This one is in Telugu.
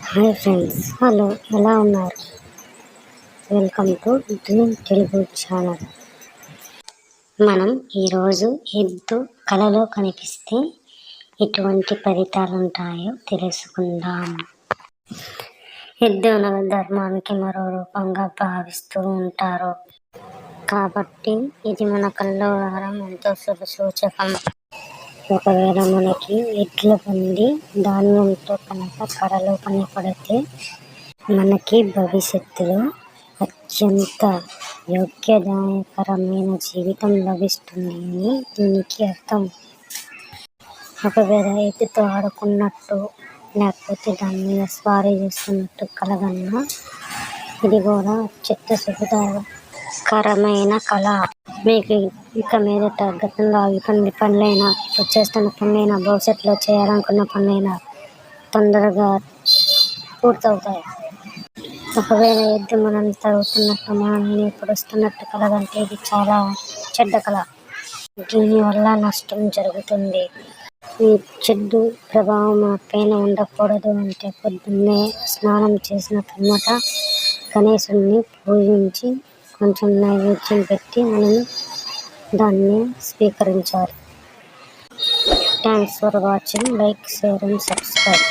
హాయ్ ఫ్రెండ్స్, హలో, ఎలా ఉన్నారు? Welcome to dream Telugu channel. మనం ఈరోజు ఎద్దు కలలో కనిపిస్తే ఎటువంటి ఫలితాలు ఉంటాయో తెలుసుకుందాం. ఎద్దు అనగా ధర్మానికి మరో రూపంగా భావిస్తూ ఉంటారు కాబట్టి ఇది మన కల్లో రావడం ఎంతో శుభ సూచకం. ఒకవేళ మనకి ఎడ్ల బండి ధాన్యంతో కనుక కలలో కనపడితే మనకి భవిష్యత్తులో అత్యంత యోగ్యదాయకరమైన జీవితం లభిస్తుంది అని దీనికి అర్థం. ఒకవేళ ఎద్దుతో ఆడుకున్నట్టు లేకపోతే దాని మీద స్వారీ చేస్తున్నట్టు కలగన్నా ఇది కూడా అత్యంత శుభకరమైన కళ. మీకు ఇక మీదట గతంలో ఆగిపోయిన పనులైనా, ఇప్పుడు చేస్తున్న పనులైనా, భవిష్యత్తులో చేయాలనుకున్న పనులైనా తొందరగా పూర్తవుతాయి. ఒకవేళ ఎద్దు మనల్ని తరుగుతున్నట్టు, మనల్ని ఇప్పుడు వస్తున్నట్టు కలగంటే ఇది చాలా చెడ్డ కళ. దీనివల్ల నష్టం జరుగుతుంది. ఈ చెడు ప్రభావం మన పైన ఉండకూడదు అంటే పొద్దున్నే స్నానం చేసిన పిమ్మట గణేశుడిని పూజించి కొంచెం నైవేద్యం పెట్టి మనం దాన్ని స్వీకరించాలి. Thanks for watching. Like, share and subscribe.